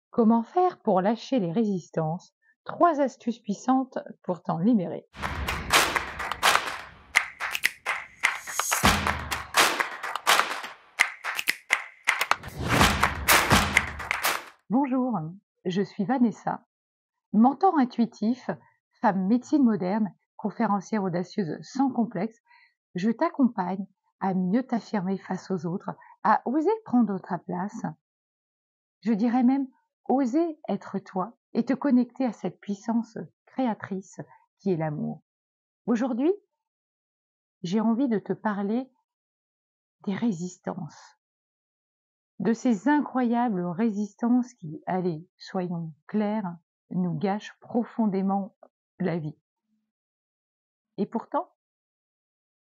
Comment faire pour lâcher les résistances? 3 astuces puissantes pour t'en libérer. Bonjour, je suis Vanessa, mentor intuitif, femme médecine moderne, conférencière audacieuse sans complexe. Je t'accompagne à mieux t'affirmer face aux autres, à oser prendre ta place. Je dirais même oser être toi et te connecter à cette puissance créatrice qui est l'amour. Aujourd'hui, j'ai envie de te parler des résistances, de ces incroyables résistances qui, allez, soyons clairs, nous gâchent profondément la vie. Et pourtant,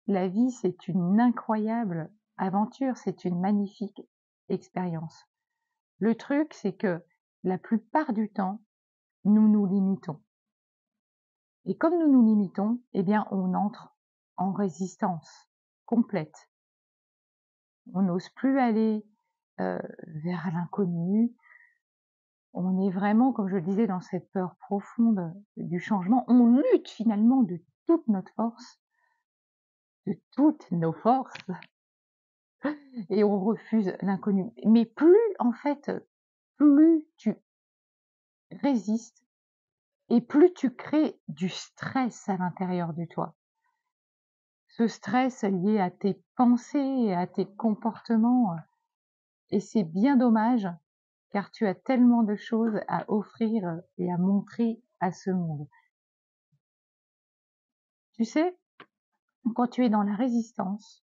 la vie, c'est une incroyable aventure, c'est une magnifique expérience. Le truc, c'est que la plupart du temps, nous nous limitons. Et comme nous nous limitons, eh bien, on entre en résistance complète. On n'ose plus aller vers l'inconnu. On est vraiment, comme je le disais, dans cette peur profonde du changement. On lutte finalement de toute notre force, de toutes nos forces, et on refuse l'inconnu. Mais plus, en fait, plus tu résistes et plus tu crées du stress à l'intérieur de toi. Ce stress lié à tes pensées, à tes comportements, et c'est bien dommage, car tu as tellement de choses à offrir et à montrer à ce monde. Tu sais, quand tu es dans la résistance,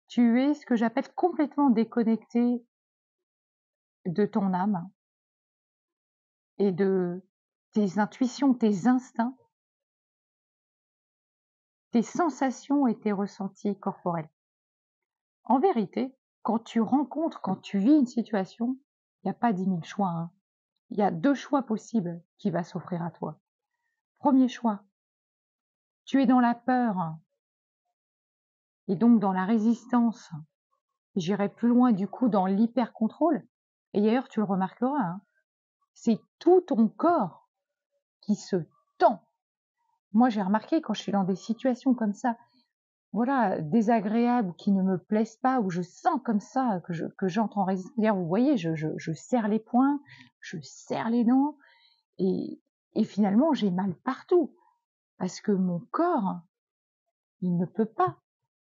tu es ce que j'appelle complètement déconnecté de ton âme et de tes intuitions, tes instincts, tes sensations et tes ressentis corporels. En vérité, quand tu vis une situation, il n'y a pas 10 000 choix, hein. Il y a 2 choix possibles qui va s'offrir à toi. Premier choix, tu es dans la peur et donc dans la résistance. J'irai plus loin du coup dans l'hyper-contrôle. Et d'ailleurs, tu le remarqueras, hein, c'est tout ton corps qui se tend. Moi, j'ai remarqué quand je suis dans des situations comme ça, voilà, désagréables, qui ne me plaisent pas, où je sens comme ça que j'entre en résistance. D'ailleurs, vous voyez, je serre les poings, je serre les dents, et finalement, j'ai mal partout. Parce que mon corps, il ne peut pas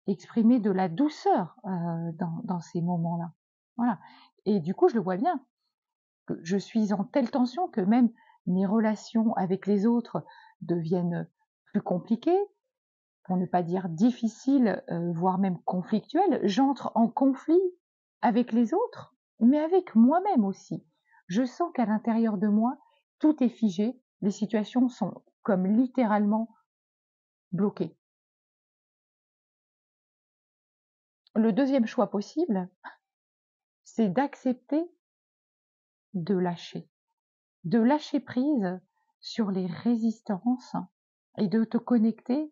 exprimer de la douceur dans ces moments-là. Voilà. Et du coup, je le vois bien. Que je suis en telle tension que même mes relations avec les autres deviennent plus compliquées, pour ne pas dire difficiles, voire même conflictuelles. J'entre en conflit avec les autres, mais avec moi-même aussi. Je sens qu'à l'intérieur de moi, tout est figé, les situations sont comme littéralement bloquées. Le deuxième choix possible, c'est d'accepter de lâcher prise sur les résistances et de te connecter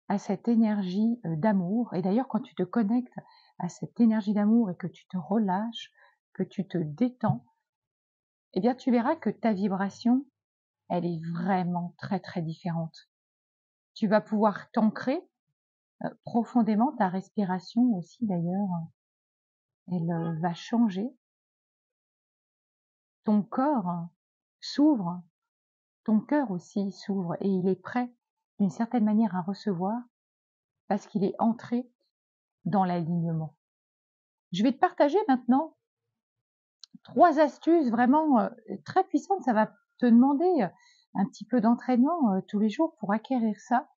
à cette énergie d'amour. Et d'ailleurs, quand tu te connectes à cette énergie d'amour et que tu te relâches, que tu te détends, eh bien, tu verras que ta vibration, elle est vraiment très, très différente. Tu vas pouvoir t'ancrer profondément, ta respiration aussi d'ailleurs, elle va changer. Ton corps s'ouvre, ton cœur aussi s'ouvre et il est prêt d'une certaine manière à recevoir parce qu'il est entré dans l'alignement. Je vais te partager maintenant 3 astuces vraiment très puissantes. Ça va te demander un petit peu d'entraînement tous les jours pour acquérir ça.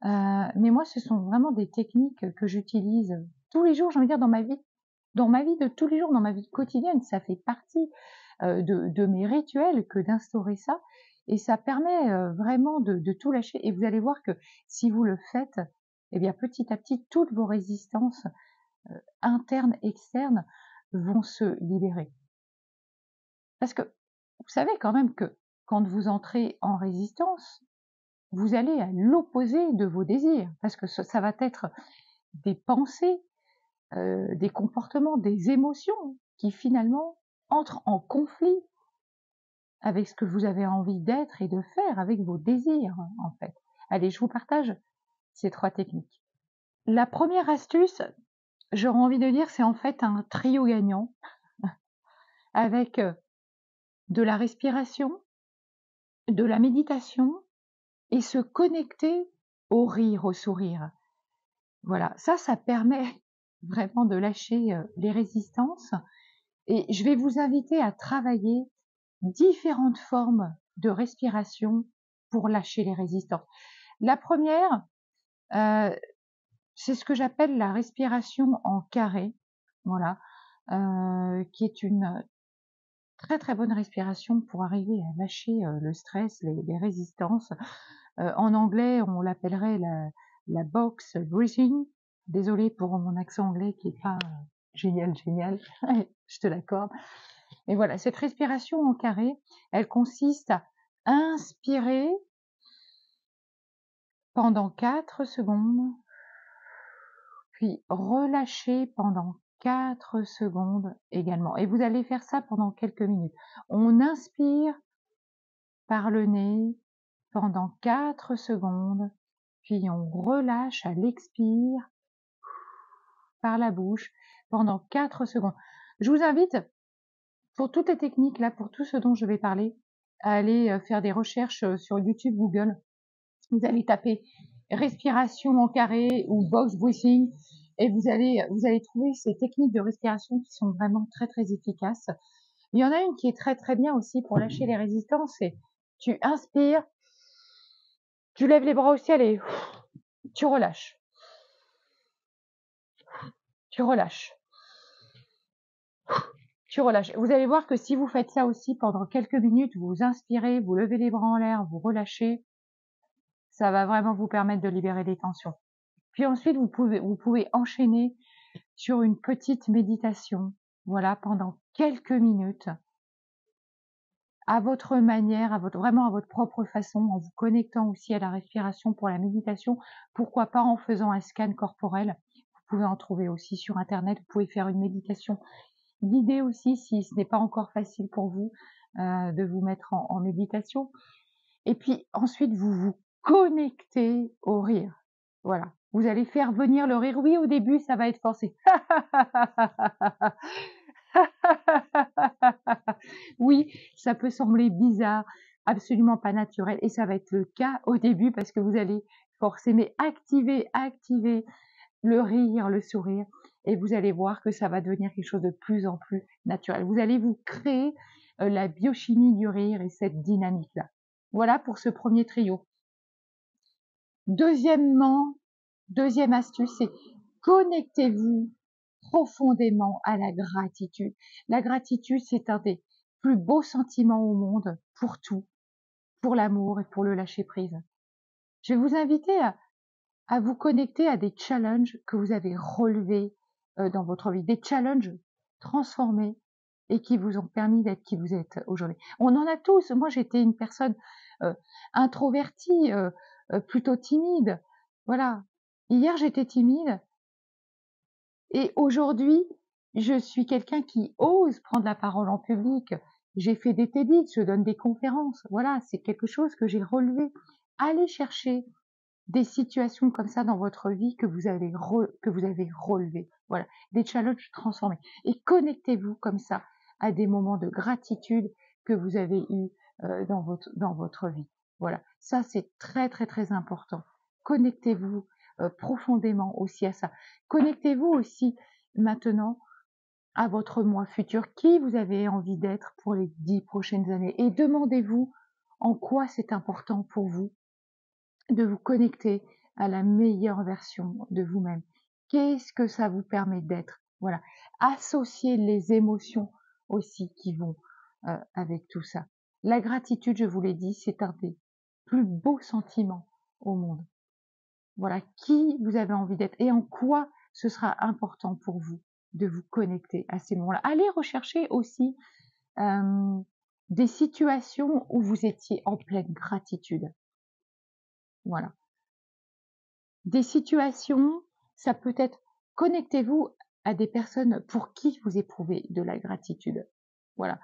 Mais moi, ce sont vraiment des techniques que j'utilise tous les jours, j'ai envie de dire dans ma vie de tous les jours, dans ma vie quotidienne. Ça fait partie de mes rituels que d'instaurer ça. Et ça permet vraiment de tout lâcher. Et vous allez voir que si vous le faites, eh bien petit à petit, toutes vos résistances internes, externes vont se libérer. Parce que vous savez quand même que quand vous entrez en résistance, vous allez à l'opposé de vos désirs. Parce que ça va être des pensées, des comportements, des émotions qui finalement entre en conflit avec ce que vous avez envie d'être et de faire, avec vos désirs, en fait. Allez, je vous partage ces 3 techniques. La première astuce, j'aurais envie de dire, c'est en fait un trio gagnant avec de la respiration, de la méditation et se connecter au rire, au sourire. Voilà, ça permet vraiment de lâcher les résistances et je vais vous inviter à travailler différentes formes de respiration pour lâcher les résistances. La première, c'est ce que j'appelle la respiration en carré, voilà, qui est une très très bonne respiration pour arriver à lâcher le stress, les résistances. En anglais, on l'appellerait la box breathing. Désolée pour mon accent anglais qui est pas génial, je te l'accorde. Et voilà, cette respiration en carré, elle consiste à inspirer pendant 4 secondes, puis relâcher pendant 4 secondes également. Et vous allez faire ça pendant quelques minutes. On inspire par le nez pendant 4 secondes, puis on relâche à l'expire par la bouche pendant 4 secondes. Je vous invite, pour toutes les techniques là, pour tout ce dont je vais parler, à aller faire des recherches sur YouTube, Google. Vous allez taper respiration en carré ou box breathing et vous allez trouver ces techniques de respiration qui sont vraiment très très efficaces. Il y en a une qui est très très bien aussi pour lâcher les résistances, c'est tu inspires, tu lèves les bras au ciel et tu relâches. Tu relâches. Tu relâches. Vous allez voir que si vous faites ça aussi pendant quelques minutes, vous inspirez, vous levez les bras en l'air, vous relâchez, ça va vraiment vous permettre de libérer des tensions. Puis ensuite, vous pouvez enchaîner sur une petite méditation, voilà, pendant quelques minutes, à votre manière, vraiment à votre propre façon, en vous connectant aussi à la respiration pour la méditation, pourquoi pas en faisant un scan corporel. Vous pouvez en trouver aussi sur Internet, vous pouvez faire une méditation guidée aussi, si ce n'est pas encore facile pour vous de vous mettre en méditation. Et puis ensuite, vous vous connectez au rire. Voilà. Vous allez faire venir le rire. Oui, au début, ça va être forcé. Oui, ça peut sembler bizarre, absolument pas naturel. Et ça va être le cas au début parce que vous allez forcer, mais activer le rire, le sourire. Et vous allez voir que ça va devenir quelque chose de plus en plus naturel. Vous allez vous créer la biochimie du rire et cette dynamique-là. Voilà pour ce premier trio. Deuxième astuce, c'est connectez-vous profondément à la gratitude. La gratitude, c'est un des plus beaux sentiments au monde pour tout, pour l'amour et pour le lâcher-prise. Je vais vous inviter à vous connecter à des challenges que vous avez relevés dans votre vie, des challenges transformés et qui vous ont permis d'être qui vous êtes aujourd'hui. On en a tous. Moi, j'étais une personne introvertie, plutôt timide. Voilà. Hier, j'étais timide et aujourd'hui, je suis quelqu'un qui ose prendre la parole en public. J'ai fait des TEDx, je donne des conférences. Voilà, c'est quelque chose que j'ai relevé. Allez chercher des situations comme ça dans votre vie que vous avez relevées. Voilà, des challenges transformés. Et connectez-vous comme ça à des moments de gratitude que vous avez eus dans votre vie. Voilà, ça c'est très très très important. Connectez-vous profondément aussi à ça. Connectez-vous aussi maintenant à votre moi futur, qui vous avez envie d'être pour les 10 prochaines années. Et demandez-vous en quoi c'est important pour vous de vous connecter à la meilleure version de vous-même. Qu'est-ce que ça vous permet d'être? Voilà. Associer les émotions aussi qui vont avec tout ça. La gratitude, je vous l'ai dit, c'est un des plus beaux sentiments au monde. Voilà, qui vous avez envie d'être et en quoi ce sera important pour vous de vous connecter à ces moments-là. Allez rechercher aussi des situations où vous étiez en pleine gratitude. Voilà. Des situations, ça peut être, connectez-vous à des personnes pour qui vous éprouvez de la gratitude. Voilà.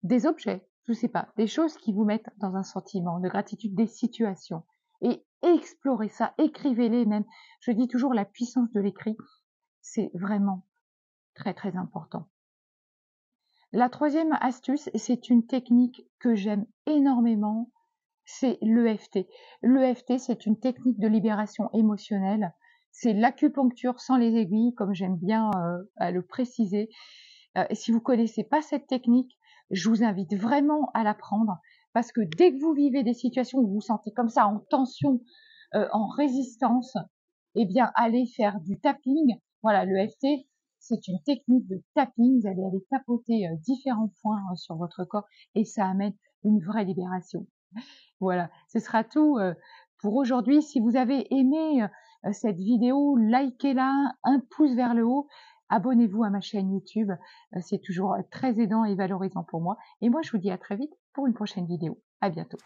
Des objets, je sais pas, des choses qui vous mettent dans un sentiment de gratitude, des situations et explorez ça, écrivez-les même. Je dis toujours la puissance de l'écrit, c'est vraiment très, très important. La troisième astuce, c'est une technique que j'aime énormément, c'est l'EFT. L'EFT, c'est une technique de libération émotionnelle. C'est l'acupuncture sans les aiguilles, comme j'aime bien à le préciser. Et si vous connaissez pas cette technique, je vous invite vraiment à l'apprendre parce que dès que vous vivez des situations où vous vous sentez comme ça en tension, en résistance, eh bien, allez faire du tapping. Voilà, l'EFT, c'est une technique de tapping. Vous allez aller tapoter différents points sur votre corps et ça amène une vraie libération. Voilà, ce sera tout pour aujourd'hui. Si vous avez aimé cette vidéo, likez-la, un pouce vers le haut, abonnez-vous à ma chaîne YouTube, c'est toujours très aidant et valorisant pour moi. Et moi, je vous dis à très vite pour une prochaine vidéo. À bientôt.